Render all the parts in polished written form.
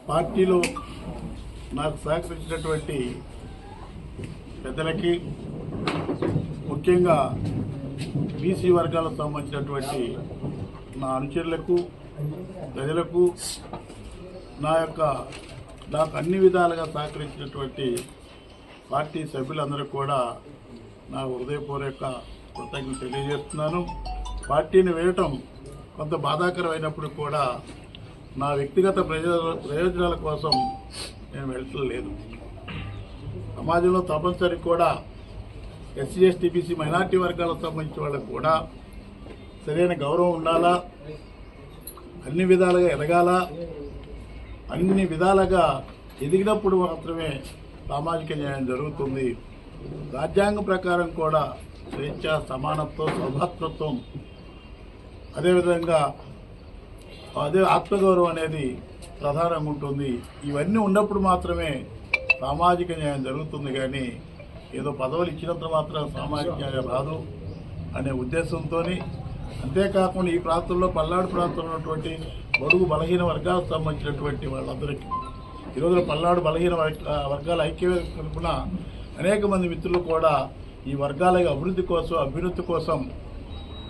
పార్టీలో నాకు సహకరించినటువంటి పెద్దలకి, ముఖ్యంగా బీసీ వర్గాలకు సంబంధించినటువంటి నా అనుచరులకు, ప్రజలకు, నాకు అన్ని విధాలుగా సహకరించినటువంటి పార్టీ సభ్యులందరూ కూడా నా హృదయపూర్వక కృతజ్ఞతలు తెలియజేస్తున్నాను. పార్టీని వేయటం కొంత బాధాకరమైనప్పుడు కూడా నా వ్యక్తిగత ప్రయోజనాల కోసం నేను వెళ్ళలేదు. సమాజంలో తప్పనిసరి కూడా ఎస్సీ, ఎస్టీ, బీసీ, మైనార్టీ వర్గాలకు సంబంధించిన వాళ్ళకు కూడా సరైన గౌరవం ఉండాలా, అన్ని విధాలుగా ఎదగాల, అన్ని విధాలుగా ఎదిగినప్పుడు మాత్రమే సామాజిక న్యాయం జరుగుతుంది. రాజ్యాంగం ప్రకారం కూడా స్వేచ్ఛ, సమానత్వం, సౌభాతృత్వం, అదేవిధంగా ఆత్మగౌరవం అనేది ప్రధానంగా ఉంటుంది. ఇవన్నీ ఉన్నప్పుడు మాత్రమే సామాజిక న్యాయం జరుగుతుంది. కానీ ఏదో పదవులు ఇచ్చినంత మాత్రం సామాజిక న్యాయం రాదు అనే ఉద్దేశంతో, అంతేకాకుండా ఈ ప్రాంతంలో పల్నాడు ప్రాంతంలో ఉన్నటువంటి బడుగు బలహీన వర్గాలకు సంబంధించినటువంటి వాళ్ళందరికీ ఈరోజు పల్నాడు బలహీన వర్గాల ఐక్యవేదిక తరపున అనేక మంది మిత్రులు కూడా ఈ వర్గాల అభివృద్ధి కోసం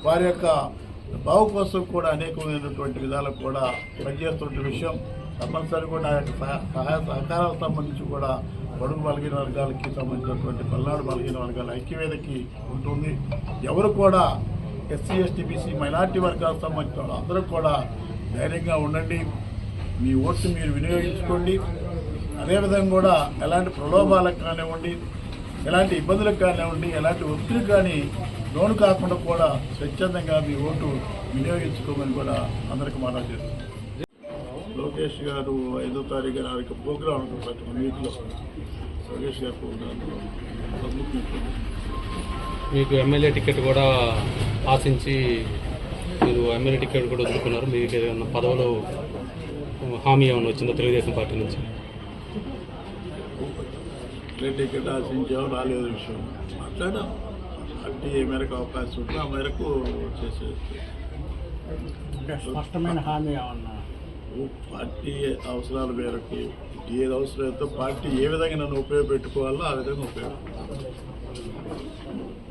వారి యొక్క బావు కోసం కూడా అనేకమైనటువంటి విధాలకు కూడా పనిచేస్తున్న విషయం తప్పనిసరి కూడా సహాయ సహకారాలకు సంబంధించి కూడా బడుగు బలహీన వర్గాలకి సంబంధించినటువంటి పల్నాడు బలహీన వర్గాల ఐక్యవేదికకి ఉంటుంది. ఎవరు కూడా ఎస్సీ, ఎస్టీ, బీసీ, మైనార్టీ వర్గాలకు సంబంధించిన అందరూ కూడా ధైర్యంగా ఉండండి. మీ ఓటు మీరు వినియోగించుకోండి. అదేవిధంగా కూడా ఎలాంటి ప్రలోభాలకు కానివ్వండి, ఎలాంటి ఇబ్బందులకు కానివ్వండి, ఎలాంటి ఒత్తిడికి కానీ లోను కాకుండా కూడా స్వచ్ఛందంగా మీ ఓటు వినియోగించుకోమని కూడా అందరికీ మనవి చేస్తుంది. లోకేష్ గారు 5వ తారీఖు గారికి ప్రోగ్రాం ఉంటుంది 1 వీక్లో. లోకేష్ గారు ప్రోగ్రాం మీకు ఎమ్మెల్యే టికెట్ కూడా ఆశించి మీరు ఎమ్మెల్యే టికెట్ కూడా వదులుకున్నారు. మీకు ఏదైనా పదవులు హామీ ఏమైనా వచ్చిందో తెలుగుదేశం పార్టీ నుంచి? టికెట్ ఆశించాము, రాలేదు విషయం మాట్లాడాం. పార్టీ ఏ మేరకు అవకాశం ఉంటే ఆ మేరకు చేసేది. స్పష్టమైన హామీ ఏమన్నా? పార్టీ అవసరాల మేరకు ఏది అవసరమైతే పార్టీ ఏ విధంగా నన్ను ఉపయోగపెట్టుకోవాలో ఆ విధంగా ఉపయోగపెట్టుకోవాలి.